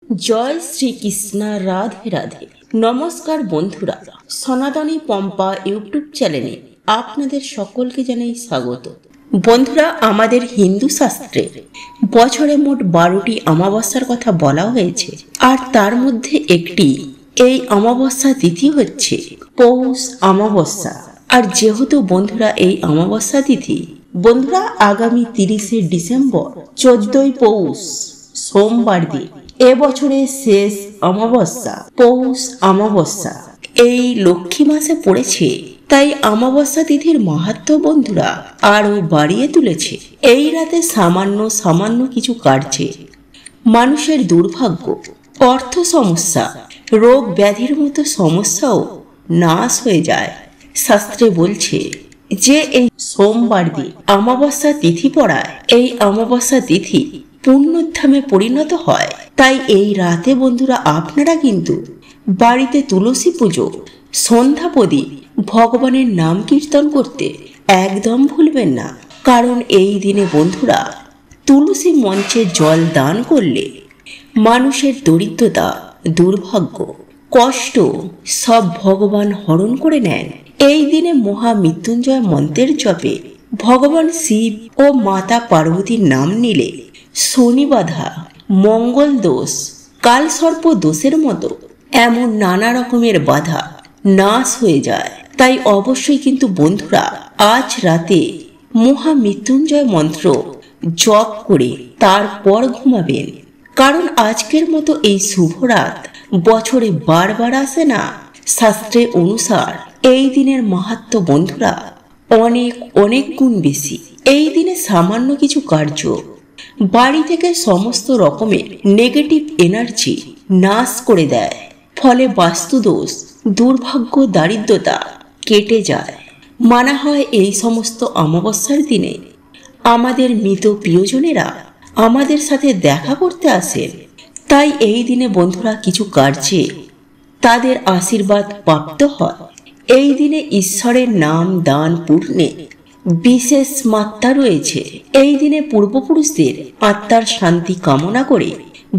জয় শ্রীকৃষ্ণ, রাধে রাধে। নমস্কার বন্ধুরা, সনাতনী পম্পা ইউটিউব চ্যানেলে আপনাদের সকলকে জানাই স্বাগত। বন্ধুরা, আমাদের হিন্দু শাস্ত্রে বছরে মোট 12টি অমাবস্যার কথা বলা হয়েছে, আর তার মধ্যে একটি এই অমাবস্যা তিথি হচ্ছে পৌষ অমাবস্যা। আর যেহেতু বন্ধুরা এই অমাবস্যা তিথি বন্ধুরা আগামী 30শে ডিসেম্বর 14ই পৌষ সোমবার দিন এবছরের শেষ অমাবস্যা পৌষ অমাবস্যা এই লক্ষ্মী মাসে পড়েছে, তাই অমাবস্যা তিথির মাহাত্ম্য বন্ধুরা আরো বাড়িয়ে তুলেছে। এই রাতে সামান্য কিছু কার্যে মানুষের দুর্ভাগ্য, অর্থ সমস্যা, রোগ ব্যাধির মতো সমস্যাও নাশ হয়ে যায়। শাস্ত্রে বলছে যে এই সোমবার দিন অমাবস্যা তিথি পড়ায় এই অমাবস্যা তিথি পুণ্যধামে পরিণত হয়। তাই এই রাতে বন্ধুরা আপনারা কিন্তু বাড়িতে তুলসী পুজো, সন্ধ্যা প্রদীপ, ভগবানের নাম কীর্তন করতে একদম ভুলবেন না। কারণ এই দিনে বন্ধুরা তুলসী মঞ্চে জল দান করলে মানুষের দরিদ্রতা, দুর্ভাগ্য, কষ্ট সব ভগবান হরণ করে নেন। এই দিনে মহামৃত্যুঞ্জয় মন্ত্রের জপে ভগবান শিব ও মাতা পার্বতীর নাম নিলে শনি বাধা, মঙ্গল দোষ, কালসর্প দোষের মতো এমন নানা রকমের বাধা নাশ হয়ে যায়। তাই অবশ্যই কিন্তু বন্ধুরা আজ রাতে মহামৃত্যুঞ্জয় মন্ত্র জপ করে তারপর ঘুমাবেন। কারণ আজকের মতো এই শুভ রাত বছরে বারবার আসে না। শাস্ত্রে অনুসার এই দিনের মাহাত্ম্য বন্ধুরা অনেক গুণ বেশি। এই দিনে সামান্য কিছু কার্য বাড়ি থেকে সমস্ত রকমের নেগেটিভ এনার্জি নাশ করে দেয়। ফলে বাস্তুদোষ, দুর্ভাগ্য, দারিদ্রতা কেটে যায়। মানা হয় এই সমস্ত অমাবস্যার দিনে আমাদের মৃত প্রিয়জনেরা আমাদের সাথে দেখা করতে আসেন। তাই এই দিনে বন্ধুরা কিছু কার্যে তাদের আশীর্বাদ প্রাপ্ত হয়। এই দিনে ঈশ্বরের নাম দান পূর্ণে বিশেষ মাত্রা রয়েছে। এই দিনে পূর্বপুরুষদের আত্মার শান্তি কামনা করে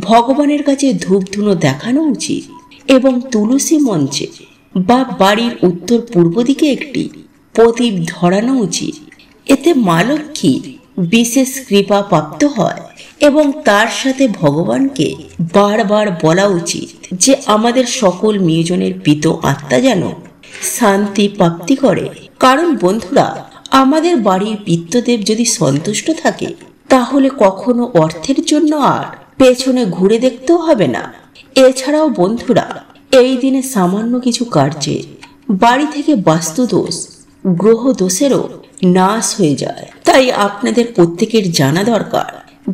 ভগবানের কাছে ধূপধুনো দেখানো উচিত এবং তুলসী মঞ্চে বা বাড়ির উত্তর পূর্ব দিকে একটি প্রদীপ ধরানো উচিত। এতে মা লক্ষ্মী বিশেষ কৃপা প্রাপ্ত হয় এবং তার সাথে ভগবানকে বারবার বলা উচিত যে আমাদের সকল প্রিয়জনের পিত আত্মা যেন শান্তি প্রাপ্তি করে। কারণ বন্ধুরা আমাদের বাড়ির পিতৃদেব যদি সন্তুষ্ট থাকে তাহলে কখনো অর্থের জন্য আর পেছনে ঘুরে দেখতেও হবে না। এছাড়াও বন্ধুরা এই দিনে সামান্য কিছু কার্যে বাড়ি থেকে বাস্তুদোষ, গ্রহ দোষেরও নাশ হয়ে যায়। তাই আপনাদের প্রত্যেকের জানা দরকার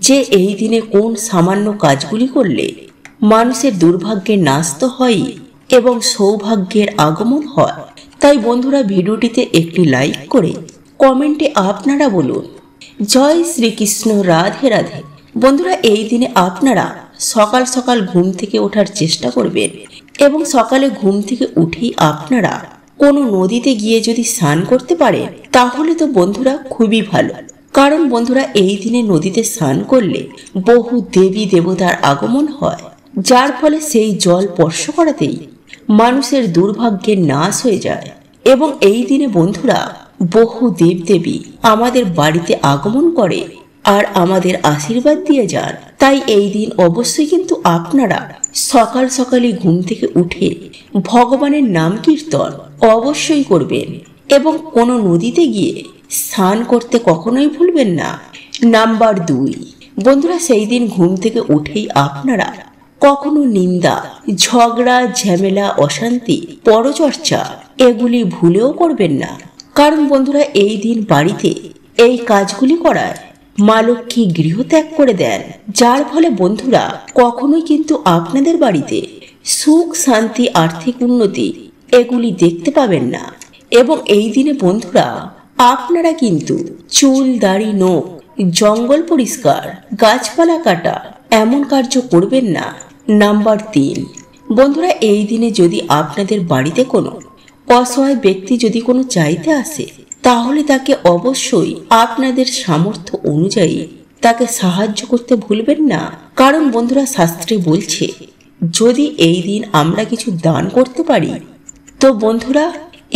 যে এই দিনে কোন সামান্য কাজগুলি করলে মানুষের দুর্ভাগ্যের নাশ তো হয়ই এবং সৌভাগ্যের আগমন হয়। তাই বন্ধুরা ভিডিওটিতে একটি লাইক করে কমেন্টে আপনারা বলুন জয় শ্রীকৃষ্ণ, রাধে রাধে। বন্ধুরা এই দিনে আপনারা সকাল সকাল ঘুম থেকে ওঠার চেষ্টা করবেন এবং সকালে ঘুম থেকে উঠেই আপনারা কোনো নদীতে গিয়ে যদি স্নান করতে পারেন তাহলে তো বন্ধুরা খুবই ভালো। কারণ বন্ধুরা এই দিনে নদীতে স্নান করলে বহু দেবী দেবতার আগমন হয়, যার ফলে সেই জল স্পর্শ করাতেই মানুষের দুর্ভাগ্যের নাশ হয়ে যায়। এবং এই দিনে বন্ধুরা বহু দেবদেবী আমাদের বাড়িতে আগমন করে আর আমাদের আশীর্বাদ দিয়ে যান। তাই এই দিন অবশ্যই কিন্তু আপনারা সকাল সকালে ঘুম থেকে উঠে ভগবানের নাম কীর্তন অবশ্যই করবেন এবং কোনো নদীতে গিয়ে স্নান করতে কখনোই ভুলবেন না। নাম্বার 2, বন্ধুরা সেই দিন ঘুম থেকে উঠেই আপনারা কখনো নিন্দা, ঝগড়া, ঝামেলা, অশান্তি, পরচর্চা এগুলি ভুলেও করবেন না। কারণ বন্ধুরা এই দিন বাড়িতে এই কাজগুলি করায় মা লক্ষ্মী গৃহত্যাগ করে দেন, যার ফলে বন্ধুরা কখনোই কিন্তু আপনাদের বাড়িতে সুখ, শান্তি, আর্থিক উন্নতি এগুলি দেখতে পাবেন না। এবং এই দিনে বন্ধুরা আপনারা কিন্তু চুল, দাড়ি, নখ, জঙ্গল পরিষ্কার, গাছপালা কাটা এমন কার্য করবেন না। নাম্বার 3, বন্ধুরা এই দিনে যদি আপনাদের বাড়িতে কোনো অসহায় ব্যক্তি যদি কোনো চাইতে আসে তাহলে তাকে অবশ্যই আপনাদের সামর্থ্য অনুযায়ী তাকে সাহায্য করতে ভুলবেন না। কারণ বন্ধুরা, শাস্ত্রে বলছে যদি এই দিন আমরা কিছু দান করতে পারি তো বন্ধুরা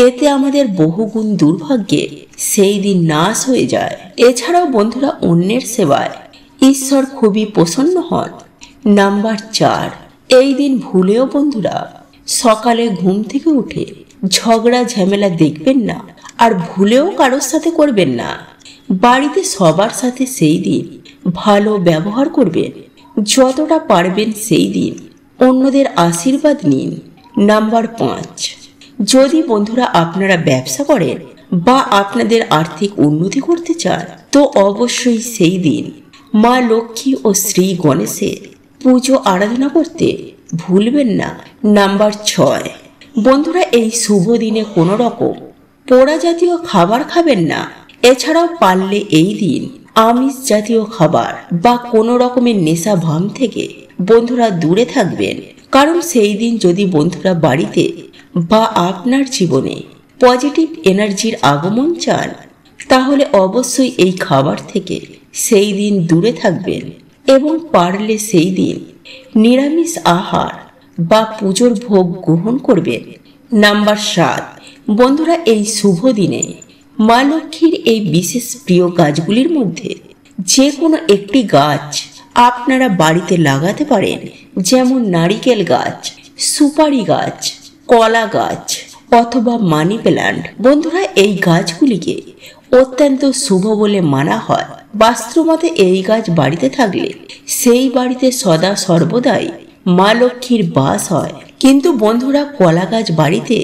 এতে আমাদের বহুগুণ দুর্ভাগ্যে সেই দিন নাশ হয়ে যায়। এছাড়াও বন্ধুরা, অন্যের সেবায় ঈশ্বর খুবই প্রসন্ন হন। নাম্বার 4, এই দিন ভুলেও বন্ধুরা সকালে ঘুম থেকে উঠে ঝগড়া ঝামেলা দেখবেন না, আর ভুলেও কারোর সাথে করবেন না। বাড়িতে সবার সাথে সেই দিন ভালো ব্যবহার করবেন। যতটা পারবেন সেই দিন অন্যদের আশীর্বাদ নিন। নাম্বার 5, যদি বন্ধুরা আপনারা ব্যবসা করেন বা আপনাদের আর্থিক উন্নতি করতে চান তো অবশ্যই সেই দিন মা লক্ষ্মী ও শ্রী গণেশের পুজো আরাধনা করতে ভুলবেন না। নাম্বার 6, বন্ধুরা এই শুভ দিনে কোনো রকম পোড়া জাতীয় খাবার খাবেন না। এছাড়াও পারলে এই দিন আমিষ জাতীয় খাবার বা কোনো রকমের নেশা ভাম থেকে বন্ধুরা দূরে থাকবেন। কারণ সেই দিন যদি বন্ধুরা বাড়িতে বা আপনার জীবনে পজিটিভ এনার্জির আগমন চান তাহলে অবশ্যই এই খাবার থেকে সেই দিন দূরে থাকবেন এবং পারলে সেই দিন নিরামিষ আহার বা পুজোর ভোগ গ্রহণ করবেন। নাম্বার 7, বন্ধুরা এই শুভ দিনে মা লক্ষ্মীর এই বিশেষ প্রিয় গাছগুলির মধ্যে যে কোনো একটি গাছ আপনারা বাড়িতে লাগাতে পারেন, যেমন নারিকেল গাছ, সুপারি গাছ, কলা গাছ অথবা মানি প্ল্যান্ট। বন্ধুরা এই গাছগুলিকে অত্যন্ত শুভ বলে মানা হয়। বাস্তুমতে এই গাছ বাড়িতে থাকলে সেই বাড়িতে সদা সর্বদাই মা লক্ষ্মীর বাস হয়। কিন্তু বন্ধুরা কলা গাছ বাড়িতে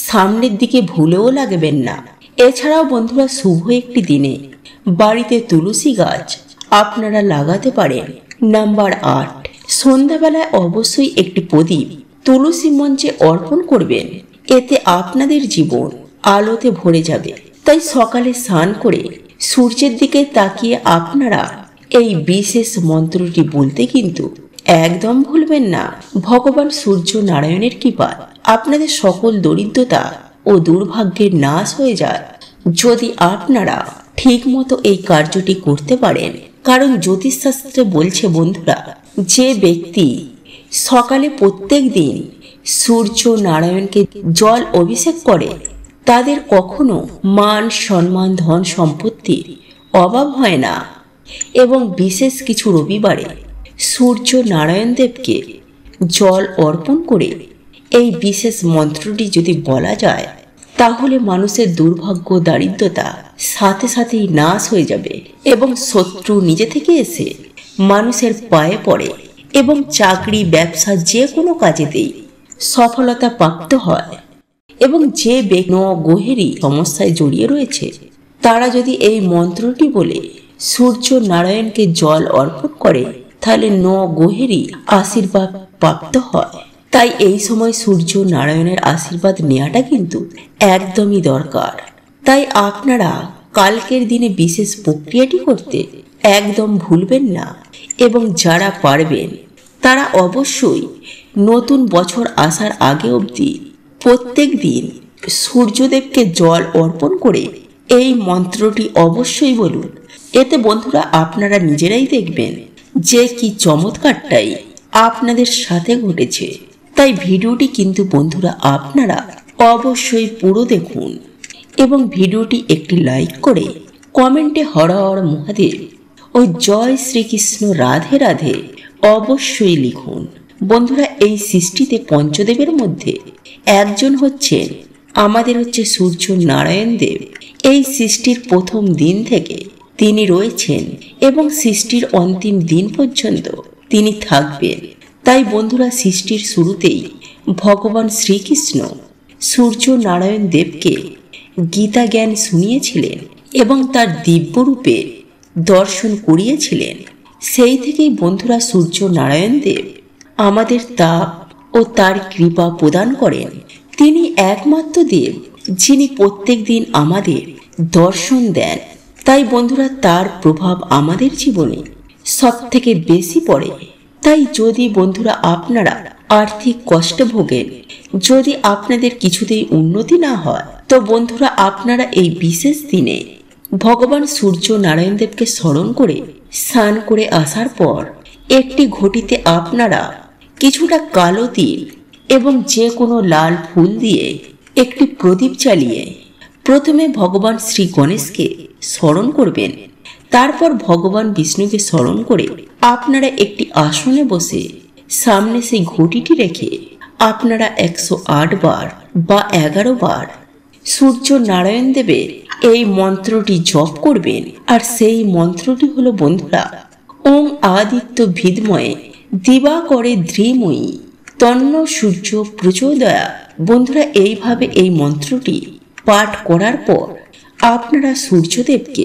সামনের দিকে ভুলেও লাগাবেন না। এছাড়াও বন্ধুরা শুভ একটি দিনে বাড়িতে তুলসী গাছ আপনারা লাগাতে পারেন। নাম্বার 8, সন্ধ্যাবেলায় অবশ্যই একটি প্রদীপ তুলসী মঞ্চে অর্পণ করবেন। এতে আপনাদের জীবন আলোতে ভরে যাবে। তাই সকালে স্নান করে সূর্যের দিকে তাকিয়ে আপনারা এই বিশেষ মন্ত্রটি বলতে কিন্তু একদম ভুলবেন না। ভগবান সূর্য নারায়ণের কৃপায় আপনাদের সকল দরিদ্রতা ও দুর্ভাগ্যের নাশ হয়ে যায় যদি আপনারা ঠিক মতো এই কার্যটি করতে পারেন। কারণ জ্যোতিষশাস্ত্রে বলছে বন্ধুরা, যে ব্যক্তি সকালে প্রত্যেক দিন সূর্য নারায়ণকে জল অভিষেক করে তাদের কখনো মান সম্মান ধন সম্পত্তির অভাব হয় না। এবং বিশেষ কিছু রবিবারে সূর্য নারায়ণ দেবকে জল অর্পণ করে এই বিশেষ মন্ত্রটি যদি বলা যায় তাহলে মানুষের দুর্ভাগ্য দারিদ্রতা সাথে সাথেই নাশ হয়ে যাবে এবং শত্রু নিজে থেকে এসে মানুষের পায়ে পড়ে এবং চাকরি ব্যবসা যে কোনো কাজেতেই সফলতা প্রাপ্ত হয়। এবং যে ব্যক্তি গ্রহেরই সমস্যায় জড়িয়ে রয়েছে তারা যদি এই মন্ত্রটি বলে সূর্য নারায়ণকে জল অর্পণ করে তাহলে গ্রহেরই আশীর্বাদ প্রাপ্ত হয়। তাই এই সময় সূর্য নারায়ণের আশীর্বাদ নেওয়াটা কিন্তু একদমই দরকার। তাই আপনারা কালকের দিনে বিশেষ প্রক্রিয়াটি করতে একদম ভুলবেন না। এবং যারা পারবেন তারা অবশ্যই নতুন বছর আসার আগে অবধি প্রত্যেক দিন সূর্যদেবকে জল অর্পণ করে এই মন্ত্রটি অবশ্যই বলুন। এতে বন্ধুরা আপনারা নিজেরাই দেখবেন যে কি চমৎকারটাই আপনাদের সাথে ঘটেছে। তাই ভিডিওটি কিন্তু বন্ধুরা আপনারা অবশ্যই পুরো দেখুন এবং ভিডিওটি একটি লাইক করে কমেন্টে হর হর মহাদেব ও জয় শ্রীকৃষ্ণ রাধে রাধে অবশ্যই লিখুন। বন্ধুরা এই সৃষ্টিতে পঞ্চদেবের মধ্যে একজন হচ্ছেন আমাদের সূর্য নারায়ণ দেব। এই সৃষ্টির প্রথম দিন থেকে তিনি রয়েছেন এবং সৃষ্টির অন্তিম দিন পর্যন্ত তিনি থাকবেন। তাই বন্ধুরা সৃষ্টির শুরুতেই ভগবান শ্রীকৃষ্ণ সূর্য নারায়ণ দেবকে গীতা জ্ঞান শুনিয়েছিলেন এবং তার দিব্যরূপে দর্শন করিয়েছিলেন। সেই থেকেই বন্ধুরা সূর্য নারায়ণ দেব আমাদের তাপ ও তার কৃপা প্রদান করেন। তিনি একমাত্র দেব যিনি প্রত্যেক দিন আমাদের দর্শন দেন। তাই বন্ধুরা তার প্রভাব আমাদের জীবনে সব থেকে বেশি পড়ে। তাই যদি বন্ধুরা আপনারা আর্থিক কষ্ট ভোগেন, যদি আপনাদের কিছুতেই উন্নতি না হয় তো বন্ধুরা আপনারা এই বিশেষ দিনে ভগবান সূর্য নারায়ণ দেবকে স্মরণ করে স্নান করে আসার পর একটি ঘটিতে আপনারা কিছুটা কালো তিল এবং যে কোনো লাল ফুল দিয়ে একটি প্রদীপ জ্বালিয়ে প্রথমে ভগবান শ্রী গণেশকে স্মরণ করবেন। তারপর ভগবান বিষ্ণুকে স্মরণ করে আপনারা একটি আসনে বসে সামনে সেই ঘটিটি রেখে আপনারা 108 বার বা 11 বার সূর্য নারায়ণ দেবের এই মন্ত্রটি জপ করবেন। আর সেই মন্ত্রটি হলো বন্ধুরা, ওং আদিত্য ভিদময়ে দিবাকরে ধীমহি তন্ন সূর্য প্রচোদয়া। বন্ধুরা, এইভাবে এই মন্ত্রটি পাঠ করার পর আপনারা সূর্যদেবকে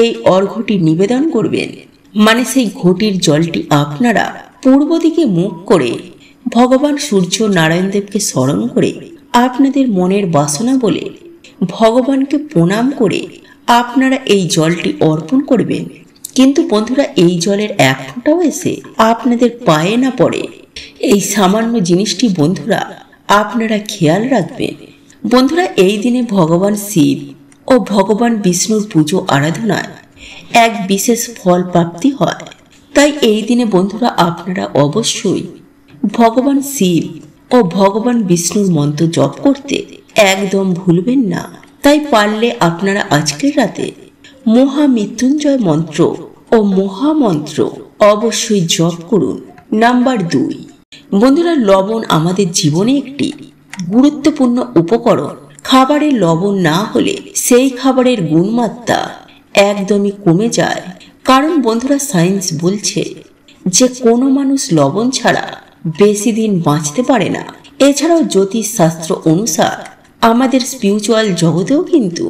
এই অর্ঘ্যটি নিবেদন করবেন। মানে সেই ঘটির জলটি আপনারা পূর্ব দিকে মুখ করে ভগবান সূর্য নারায়ণ দেবকে স্মরণ করে আপনাদের মনের বাসনা বলে ভগবানকে প্রণাম করে আপনারা এই জলটি অর্পণ করবেন। কিন্তু বন্ধুরা, এই জলের এক ফোঁটাও এসে আপনাদের পায়ে না পড়ে, এই সামান্য জিনিসটি বন্ধুরা আপনারা খেয়াল রাখবেন। বন্ধুরা, এই দিনে ভগবান শিব ও ভগবান বিষ্ণুর পুজো আরাধনায় এক বিশেষ ফল প্রাপ্তি হয়। তাই এই দিনে বন্ধুরা আপনারা অবশ্যই ভগবান শিব ও ভগবান বিষ্ণুর মন্ত্র জপ করতে একদম ভুলবেন না। তাই পারলে আপনারা আজকের রাতে মহামৃত্যুঞ্জয় মন্ত্র ও মহামন্ত্র অবশ্যই জপ করুন। নাম্বার 2, বন্ধুরা, লবণ আমাদের জীবনে একটি গুরুত্বপূর্ণ উপকরণ। খাবারে লবণ না হলে সেই খাবারের গুণমাত্রা একদমই কমে যায়। কারণ বন্ধুরা, সায়েন্স বলছে যে কোনো মানুষ লবণ ছাড়া বেশি দিন বাঁচতে পারে না। এছাড়াও জ্যোতিষশাস্ত্র অনুসার আমাদের স্পিরিচুয়াল জগতেও কিন্তু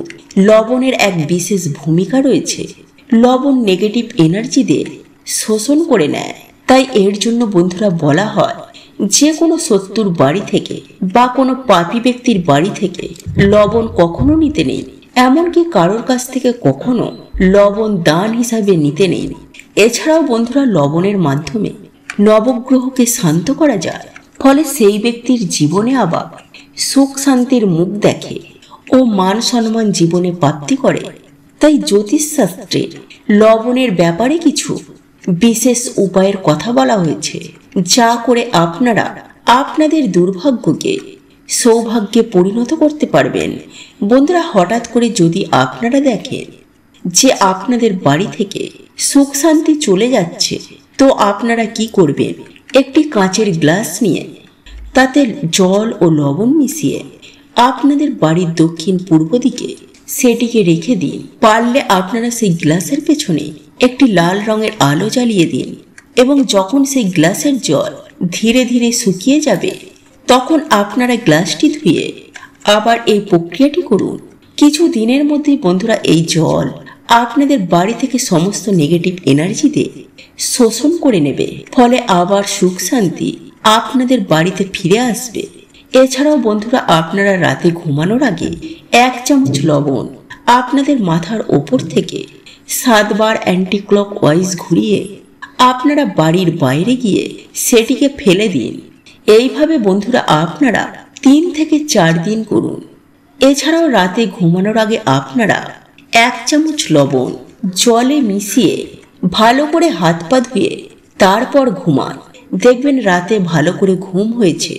লবণের এক বিশেষ ভূমিকা রয়েছে। লবণ নেগেটিভ এনার্জিদের শোষণ করে নেয়। তাই এর জন্য বন্ধুরা বলা হয় যে কোনো শত্রুর বাড়ি থেকে বা কোনো পাপী ব্যক্তির বাড়ি থেকে লবণ কখনো নিতে নেই। এমনকি কারোর কাছ থেকে কখনো লবণ দান হিসাবে নিতে নেই। এছাড়াও বন্ধুরা, লবণের মাধ্যমে নবগ্রহকে শান্ত করা যায়। ফলে সেই ব্যক্তির জীবনে আবার সুখ শান্তির মুখ দেখে ও মান সম্মান জীবনে প্রাপ্তি করে। তাই জ্যোতিষশাস্ত্রে লবণের ব্যাপারে কিছু বিশেষ উপায়ের কথা বলা হয়েছে, যা করে আপনারা আপনাদের দুর্ভাগ্যকে সৌভাগ্যে পরিণত করতে পারবেন। বন্ধুরা, হঠাৎ করে যদি আপনারা দেখেন যে আপনাদের বাড়ি থেকে সুখ শান্তি চলে যাচ্ছে, তো আপনারা কি করবেন? একটি কাঁচের গ্লাস নিয়ে তাতে জল ও লবণ মিশিয়ে আপনাদের বাড়ির দক্ষিণ পূর্ব দিকে সেটিকে রেখে দিন। পারলে আপনারা সেই গ্লাসের পেছনে একটি লাল রঙের আলো জ্বালিয়ে দিন এবং যখন সেই গ্লাসের জল ধীরে ধীরে শুকিয়ে যাবে, তখন আপনারা গ্লাসটি ধুয়ে আবার এই প্রক্রিয়াটি করুন। কিছু দিনের মধ্যেই বন্ধুরা এই জল আপনাদের বাড়ি থেকে সমস্ত নেগেটিভ এনার্জিতে শোষণ করে নেবে। ফলে আবার সুখ শান্তি আপনাদের বাড়িতে ফিরে আসবে। এছাড়াও বন্ধুরা, আপনারা রাতে ঘুমানোর আগে 1 চামচ লবণ আপনাদের মাথার ওপর থেকে 7 বার অ্যান্টি ক্লক ওয়াইজ ঘুরিয়ে আপনারা বাড়ির বাইরে গিয়ে সেটিকে ফেলে দিন। এইভাবে বন্ধুরা আপনারা 3 থেকে 4 দিন করুন। এছাড়াও রাতে ঘুমানোর আগে আপনারা 1 চামচ লবণ জলে মিশিয়ে ভালো করে হাত পা ধুয়ে তারপর ঘুমান। দেখবেন রাতে ভালো করে ঘুম হয়েছে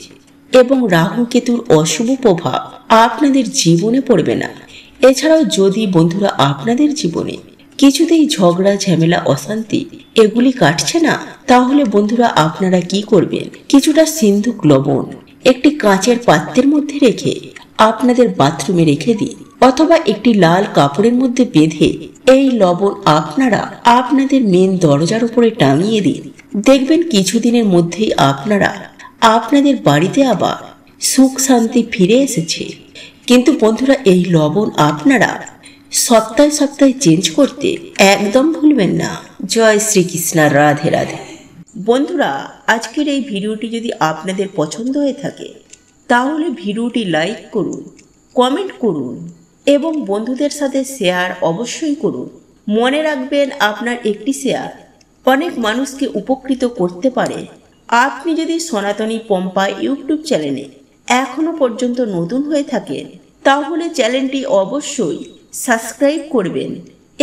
এবং রাহু কেতুর অশুভ প্রভাব আপনাদের জীবনে পড়বে না। এছাড়াও যদি বন্ধুরা আপনাদের জীবনে কিছুতেই ঝগড়া ঝামেলা অশান্তি এগুলি কাটছে না, তাহলে বন্ধুরা আপনারা কি করবেন? কিছুটা সিন্ধুক লবণ একটি কাঁচের পাত্রের মধ্যে রেখে আপনাদের বাথরুমে রেখে দিন, অথবা একটি লাল কাপড়ের মধ্যে বেঁধে এই লবণ আপনারা আপনাদের মেন দরজার উপরে টাঙিয়ে দিন। দেখবেন কিছুদিনের মধ্যেই আপনারা আপনাদের বাড়িতে আবার সুখ শান্তি ফিরে এসেছে। কিন্তু বন্ধুরা, এই লবণ আপনারা সপ্তাহে সপ্তাহে চেঞ্জ করতে একদম ভুলবেন না। জয় শ্রীকৃষ্ণ, রাধে রাধে। বন্ধুরা, আজকের এই ভিডিওটি যদি আপনাদের পছন্দ হয়ে থাকে তাহলে ভিডিওটি লাইক করুন, কমেন্ট করুন এবং বন্ধুদের সাথে শেয়ার অবশ্যই করুন। মনে রাখবেন, আপনার একটি শেয়ার অনেক মানুষকে উপকৃত করতে পারে। আপনি যদি সনাতনী পম্পা ইউটিউব চ্যানেলে এখনো পর্যন্ত নতুন হয়ে থাকেন তাহলে চ্যানেলটি অবশ্যই সাবস্ক্রাইব করবেন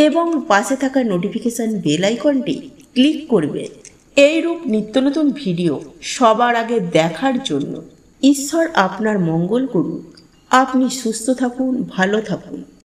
এবং পাশে থাকা নোটিফিকেশন বেল আইকনটি ক্লিক করবেন এইরূপ নিত্য নতুন ভিডিও সবার আগে দেখার জন্য। ঈশ্বর আপনার মঙ্গল করুন। আপনি সুস্থ থাকুন, ভালো থাকুন।